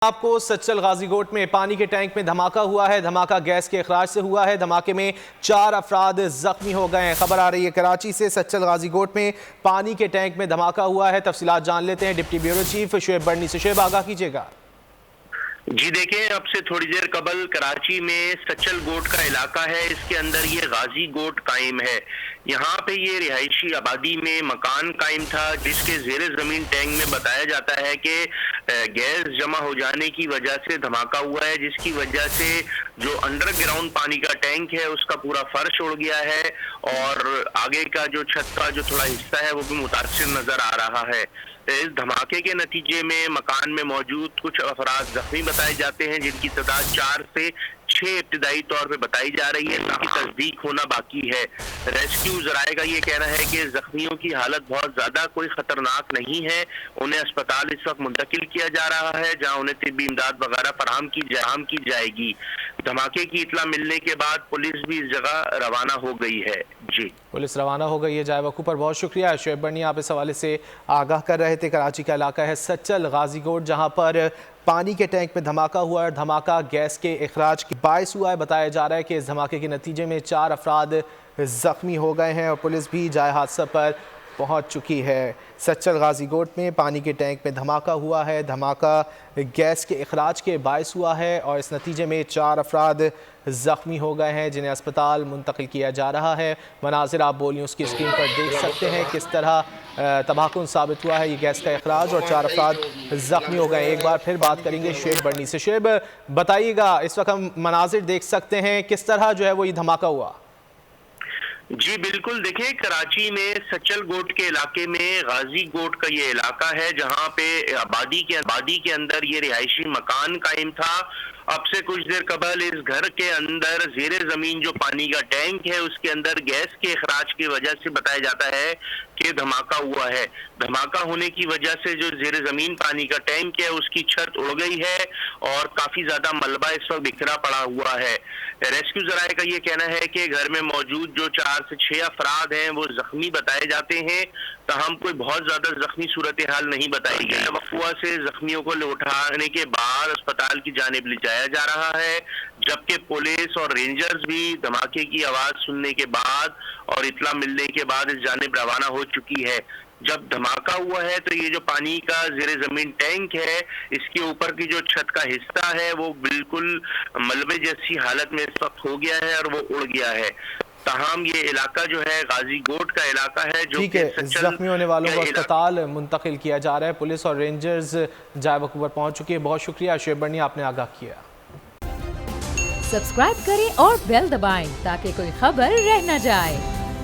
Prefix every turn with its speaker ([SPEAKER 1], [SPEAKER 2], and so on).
[SPEAKER 1] آپ کو سچل غازی کوٹ میں پانی کے ٹینک میں دھماکہ ہوا ہے۔ دھماکہ گیس کے اخراج سے ہوا ہے۔ دھماکے میں 4 افراد زخمی ہو گئے ہیں۔ خبر آ رہی ہے کراچی سے، سچل غازی کوٹ میں پانی کے ٹینک میں دھماکہ ہوا ہے۔ تفصیلات جان لیتے ہیں ڈپٹی بیورو چیف شعیب برنی سے۔ شعیب، آگاہ کیجیے گا۔
[SPEAKER 2] جی دیکھیں، اب سے تھوڑی دیر قبل کراچی میں سچل گوٹ کا علاقہ ہے، اس کے اندر یہ غازی گوٹ قائم ہے۔ یہاں پہ یہ رہائشی آبادی میں مکان قائم تھا، جس کے زیر زمین ٹینک میں بتایا جاتا ہے کہ گیس جمع ہو جانے کی وجہ سے دھماکہ ہوا ہے، جس کی وجہ سے جو انڈر گراؤنڈ پانی کا ٹینک ہے اس کا پورا فرش اڑ گیا ہے، اور آگے کا جو چھت کا جو تھوڑا حصہ ہے وہ بھی متاثر نظر آ رہا ہے۔ اس دھماکے کے نتیجے میں مکان میں موجود کچھ افراد زخمی بتائے جاتے ہیں، جن کی تعداد 4 سے 6 ابتدائی طور پہ بتائی جا رہی ہے، ان کی تصدیق ہونا باقی ہے۔ ریسکیو ذرائع کا یہ کہنا ہے کہ زخمیوں کی حالت بہت زیادہ کوئی خطرناک نہیں ہے، انہیں اسپتال اس وقت منتقل کیا جا رہا ہے، جہاں انہیں طبی امداد وغیرہ فراہم کی جائے گی۔ دھماکے کی اطلاع ملنے کے بعد پولیس بھی اس جگہ روانہ ہو گئی ہے۔ جی،
[SPEAKER 1] پولیس روانہ ہو گئی ہے۔ جائے وقوع پر بہت شکریہ شعیب برنی، آپ اس حوالے سے آگاہ کر رہے تھے۔ کراچی کا علاقہ ہے سچل غازی کوٹ، جہاں پر پانی کے ٹینک میں دھماکہ ہوا ہے۔ دھماکہ گیس کے اخراج کے باعث ہوا ہے۔ بتایا جا رہا ہے کہ اس دھماکے کے نتیجے میں 4 افراد زخمی ہو گئے ہیں، اور پولیس بھی جائے حادثہ پر پہنچ چکی ہے۔ سچل غازی کوٹ میں پانی کے ٹینک میں دھماکہ ہوا ہے۔ دھماکہ گیس کے اخراج کے باعث ہوا ہے، اور اس نتیجے میں 4 افراد زخمی ہو گئے ہیں، جنہیں اسپتال منتقل کیا جا رہا ہے۔ مناظر آپ بولیوں اس کی اسکرین پر دیکھ سکتے ہیں کس طرح تباہ کن ثابت ہوا ہے یہ گیس کا اخراج، اور 4 افراد زخمی ہو گئے ہیں۔ ایک بار پھر بات کریں گے شعیب برنی سے۔ شعیب، بتائیے گا، اس وقت ہم مناظر دیکھ سکتے ہیں، کس طرح جو ہے وہ یہ دھماکہ ہوا؟
[SPEAKER 2] جی بالکل، دیکھیں کراچی میں سچل گوٹ کے علاقے میں غازی گوٹ کا یہ علاقہ ہے، جہاں پہ آبادی کے اندر یہ رہائشی مکان قائم تھا۔ اب سے کچھ دیر قبل اس گھر کے اندر زیر زمین جو پانی کا ٹینک ہے اس کے اندر گیس کے اخراج کی وجہ سے بتایا جاتا ہے کہ دھماکہ ہوا ہے۔ دھماکہ ہونے کی وجہ سے جو زیر زمین پانی کا ٹینک ہے اس کی چھت اڑ گئی ہے، اور کافی زیادہ ملبہ اس وقت بکھرا پڑا ہوا ہے۔ ریسکیو ذرائع کا یہ کہنا ہے کہ گھر میں موجود جو 4 سے 6 افراد ہیں وہ زخمی بتائے جاتے ہیں، تاہم کوئی بہت زیادہ زخمی صورتحال نہیں بتائی گئی۔ وقوع سے زخمیوں کو اٹھانے کے بعد اسپتال کی جانب لے جایا جا رہا ہے، جبکہ پولیس اور رینجرز بھی دھماکے کی آواز سننے کے بعد اور اطلاع ملنے کے بعد اس جانب روانہ ہو چکی ہے۔ جب دھماکہ ہوا ہے تو یہ جو پانی کا زیر زمین ٹینک ہے، اس کے اوپر کی جو چھت کا حصہ ہے وہ بالکل ملبے جیسی حالت میں اس وقت ہو گیا ہے اور وہ اڑ گیا ہے۔ تاہم یہ علاقہ جو ہے غازی گوٹ کا علاقہ ہے، جو
[SPEAKER 1] ٹھیک ہے، زخمی ہونے والوں کو اسپتال منتقل کیا جا رہا ہے۔ پولیس اور رینجرز جائے وقوع پر پہنچ چکی ہے۔ بہت شکریہ شعیب برنی، آپ نے آگاہ کیا۔
[SPEAKER 3] سبسکرائب کریں اور بیل دبائیں تاکہ کوئی خبر رہ نہ جائے۔